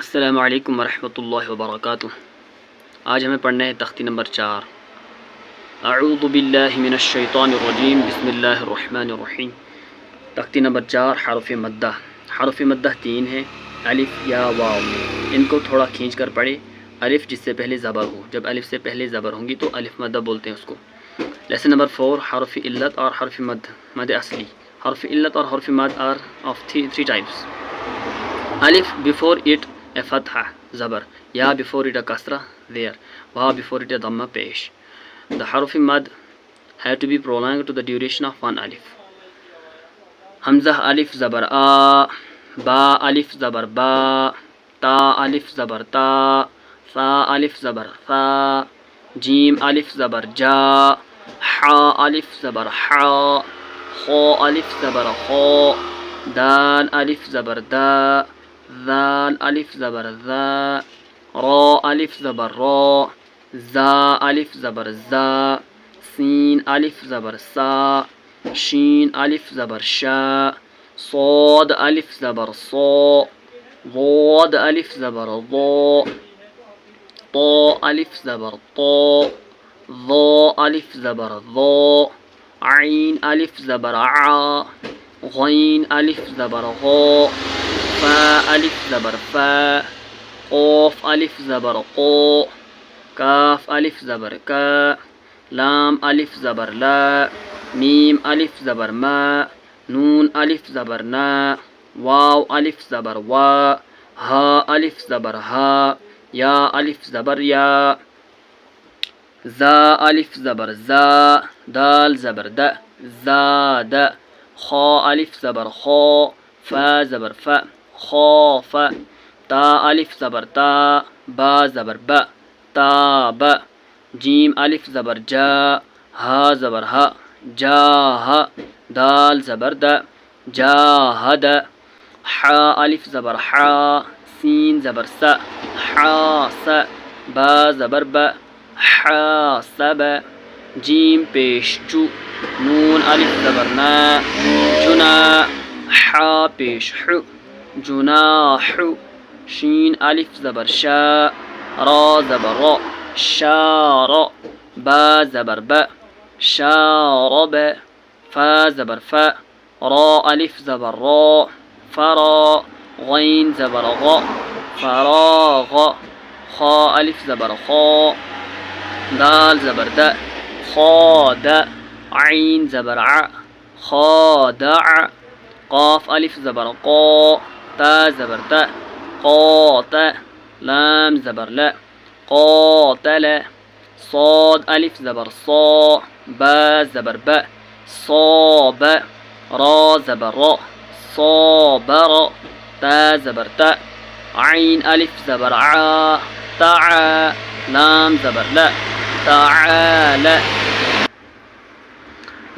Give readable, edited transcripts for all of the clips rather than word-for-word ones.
अस्सलामु अलैकुम वरहमतुल्लाहि वबरकातुह। आज हमें पढ़ना है तख्ती नंबर 4। अऊज़ु बिल्लाहि मिनश शैतानिर रजीम, बिस्मिल्लाहिर रहमानिर रहीम। तख्ती नंबर 4 हरफ मद्दा। हरफ मद्दा 3 है, अलिफ या वाव। इनको थोड़ा खींच कर पढ़े। अलिफ जिससे पहले ज़बर हो, जब अलिफ से पहले ज़बर होंगी तो अलिफ मद्दा बोलते हैं उसको। लेसन नंबर 4 हरफ इल्लत और हरफ मद, मद असली। हरफ इल्लत और हरफ मद are of three types. Alif before it a fatha zabar, ya before it a kasra there, wa before it a dhamma pesh. The harf mad had to be prolonged to the duration of one alif. Hamza alif zabar a, ba alif zabar ba, ta alif zabar ta, sa alif zabar sa, jim alif zabar ja, ha alif zabar ha, kha alif zabar kha, dal alif zabar da, ذال ألف زبر ذا، را ألف زبر را، زا ألف زبر زا، سين ألف زبر سا، شين ألف زبر شا، صاد ألف زبر صا، ضاد ألف زبر ضا، طا ألف زبر طا، ظا ألف زبر ظا، عين ألف زبر عا، غين ألف زبر غا، فا ألف زبر فا، قاف ألف زبر قا، كاف ألف زبر كا، لام ألف زبر لا، ميم ألف زبر ما، نون ألف زبر نا، واو ألف زبر وا، ها ألف زبر ها، يا ألف زبر يا، زا ألف زبر زا، دال زبر د، زاد، خا ألف زبر خا، فا زبر فا، خاف، تا ألف زبر تا، با زبر با، تاب، جيم ألف زبر جا، ها زبر ها، جاه، دال زبر د، جاهد، حا ألف زبر حا، سين زبر س، حاس، با زبر با، حاسب، جيم پیش جو، نون ألف زبر نا، جنا، حا پیش حو، جناح، شين ألف زبر شا، را زبر را، شار، با زبر با، شارب، فا زبر فا، را ألف زبر را، فرا، غين زبر غا، فراغ، خا ألف زبر خا، دال زبر دا، خاد، عين زبر ع، خادع، قاف ألف زبر قا، تا زبر تا، قات، لام زبر لا، قاتل، صاد ألف زبر صا، با زبر با، صاب، را زبر را، صابر، تا زبر تا، عين ألف زبر ع، تع، لام زبر لا، تعال।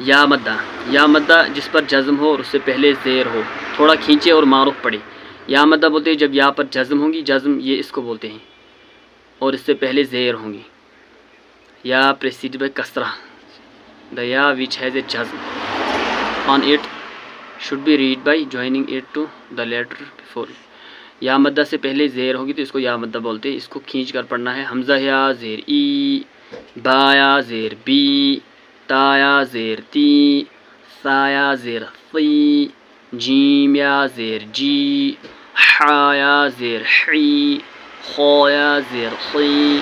या मद्दा जिस पर जज़्म हो और उससे पहले ज़ेर हो, थोड़ा खींचे और मारूफ पड़े। या मद्दा बोलते हैं जब या पर जज़्म होगी, जज़्म ये इसको बोलते हैं, और इससे पहले ज़ेर होंगी। या प्रेसिडेड बाय कसरा, द या विच हैज़ ए जज़्म on it should be read by joining it to the letter before. या मद्दा से पहले ज़ेर होगी तो इसको या मद्दा बोलते हैं। इसको खींच कर पढ़ना है। हमज़ा या ज़ेर ई, बाया ज़ेर बी, ताया ज़ेर ती, साया ज़ेर सी, जीम या ज़ेर जी, हाया ज़ेर ही, खोया ज़ेर सी,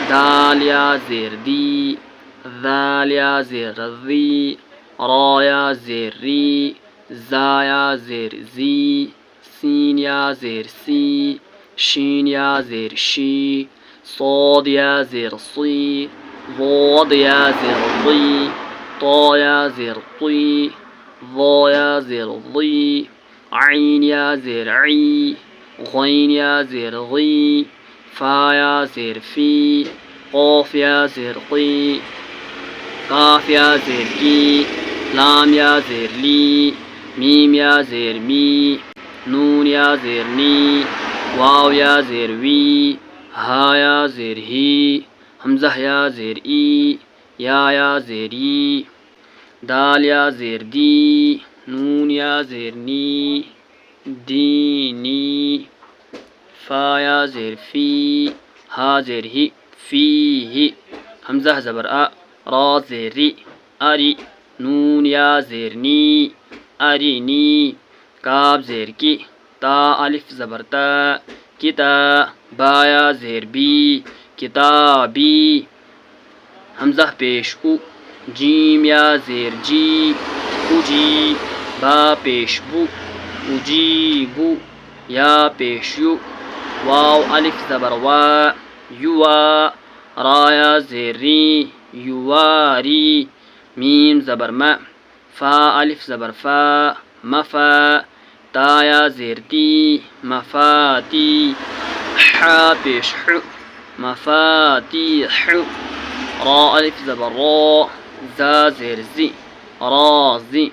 दाल या ज़ेर दी, दाल या ज़ेर ज़ी, राया ज़ेर री, जाया ज़ेर जी, सीन या ज़ेर सी, शीन या ज़ेर शी, صاد या ज़ेर सी, ضاد या ज़ेर ضي, طا या ज़ेर طي, ظا या ज़ेर ضي, عين या ज़ेर عي, غين या ज़ेर غي, فا या ज़ेर في, قاف या ज़ेर قي, काफ या ज़ेर की, लाम या ज़ेर ली, मीम या ज़ेर मी, नून या ज़ेर नी, वाव या ज़ेर वी, हा या ज़ेर ही, हमज़ा या ज़ेर ई, या ज़ेर ई, दाल या ज़ेर दी, नून या ज़ेर नी, दीनी, फा या ज़ेर फी, हा ज़ेर ही, फी ही। हमज़ा ज़बर आ, रा ज़ेर री, अरी। नून या ज़ेर नी, अरी नी। काफ ज़ेर की, ता अलिफ ज़बर ता, किता। बा या ज़ेर बी, किताबी। हमज़ा पेश उ, जीम या ज़ेर जी, उजी। बा पेश बु, उजीबु। या पेश यु, वाव अलिफ ज़बर वा, युवा। रा या ज़ेर री, युवारी। मीम ज़बर म, फा अलिफ ज़बर फा, मफा। ता या ज़ेर ती, मफाती। हा पेश हु, मफातीह। रा अलिफ ज़बर रा, ज़ा ज़ेर ज़ी, राज़ी।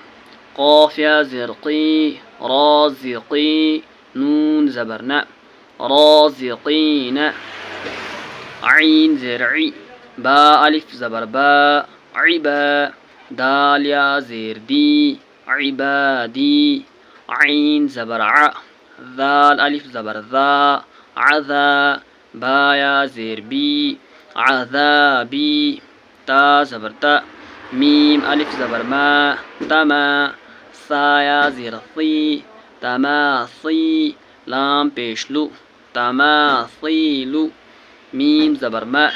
क़ाफ या ज़ेर क़ी, राज़िक़ी। नून ज़बर न, राज़िक़ीन। ऐन ज़ेर ई, बा अलिफ ज़बर बा, इबा। दाल या ज़ेर दी, इबादी। ऐन ज़बर आ, ज़ाल अलिफ ज़बर ज़ा, अज़ा। बा या ज़ेर बी, अज़ाबी। ता ज़बर ता, मीम अलिफ ज़बर मा, तमा। सा या ज़ेर सी, तमासी। लाम पेश लु, तमासीलु। मीम ज़बर म,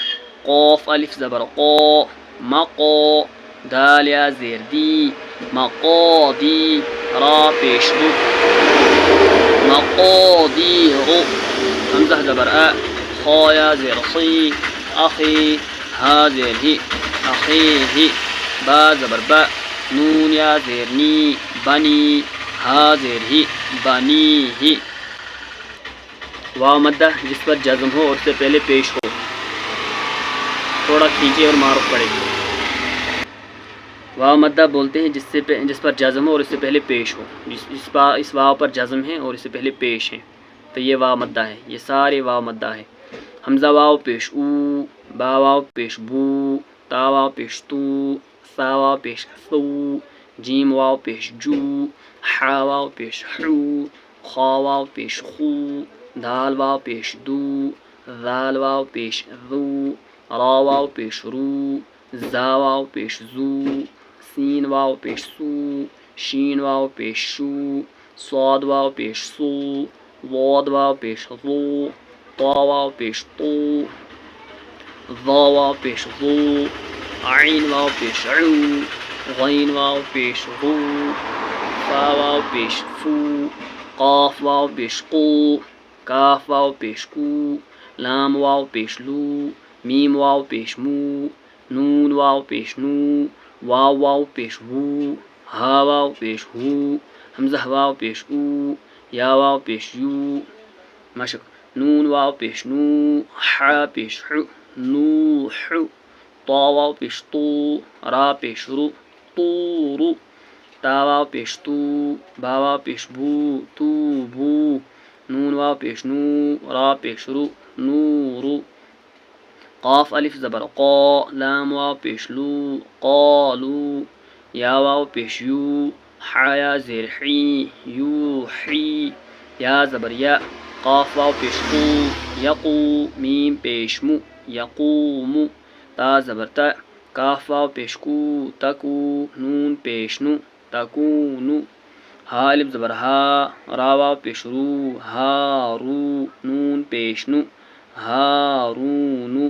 क़ाफ अलिफ ज़बर क़ा, मक़ा। दाल या ज़ेर दी, मक़ादी। रा पेश लु, मक़ादीरु। हमज़ा ज़बर आ, खा या ज़ेर ख़ी, अख़ी। हा ज़ेर ही, अख़ीही। बा ज़बर बा, नून या ज़ेर नी, बनी। हा ज़ेर ही, बनीही। वाव मद्दा जिस पर जज़्म हो और उससे पहले पेश हो, थोड़ा खींचे और मारूफ पड़े। वाव मद्दा बोलते हैं जिस पर जज़्म हो और इससे पहले पेश हो। इस वाव पर जज़्म है और इससे पहले पेश है, तो ये वाव मद्दा है। ये सारे वाव मद्दा है। हमज़ा वाव पेश ऊ, बा वाव पेश बू, ता वाव पेश तू, सा वाव पेश सू, जीम वाव पेश जू, हा वाव पेश हू, खा वाव पेश खू, दाल वाव पेश दू, ज़ाल वाव पेश ज़ू, रा वाव पेश रू, ज़ा वाव पेश ज़ू, सीन वाव पेश सू, शीन वाव पेश शू, स्वाद वाव पेश सू, वाद वाव पेश ज़ू, ता वाव पेश तू, ज़ा वाव पेश ज़ू, ऐन वाव पेश ऊ, ग़ैन वाव पेश ग़ू, फा वाव पेश फू, क़ाफ वाव पेश क़ू, काफ वाव पेश कू, लाम वाव पेश लू, मीम वाव पेश मू, नून वाव पेश नू, वाव वाव पेश वू, हा वाव पेश हू, हमज़ा वाव पेश ऊ, या वाव पेश यू। मशक, नून वाव पेश नू, हा पेश हु, नूहु। ता वाव पेश तू, रा पेश रू, तूरु। ता वाव पेश तू, बा वाव पेश बू, तूबू। नून वाव पेश नू, रा पेश रू, नूरु। क़ाफ अलिफ ज़बर क़ा, लाम वाव पेश लू, क़ालू। या वाव पेश यू, हा या ज़ेर ही, यूही। या ज़बर या, क़ाफ वाव पेश कू, यक़ू। मीम पेश मु, यक़ूमु। ता ज़बर ता, काफ वाव पेश कू, तकू। नून पेश नु, तकूनु। हा अलिफ ज़बर हा, रा वाव पेश रू, हारू। नून पेश नु, हारूनु।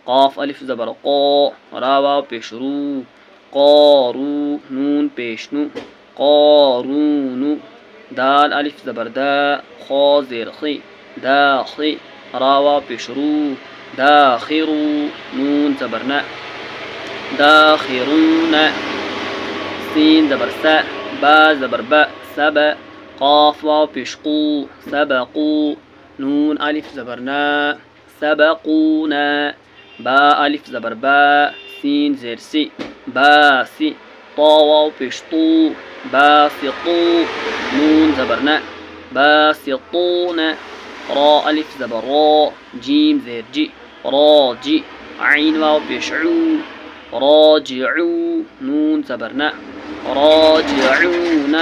क़ाफ अलिफ ज़बर क़ा, रा वाव पेश रू, क़ारू। नून पेश नु, क़ारूनु। दाल अलिफ ज़बर दा, खा ज़ेर ख़ी, दाख़ी। रा वाव पेश रू, दाख़िरू। नून ज़बर न, दाख़िरून। सीन ज़बर सा, बा ज़बर बा, सब। क़ाफ वाव पेश कू, सबक़ू। नून अलिफ ज़बर ना, सबक़ूना। बा अलिफ ज़बर बा, सीन ज़ेर सी, बासी। ता वाव पेश तू, बासितू। नून ज़बर न, बासितून। रा अलिफ ज़बर रा, जीम ज़ेर जी, राजी। ऐन वाव पेश ऊ, राजिऊ। नून ज़बर न, राजिऊन।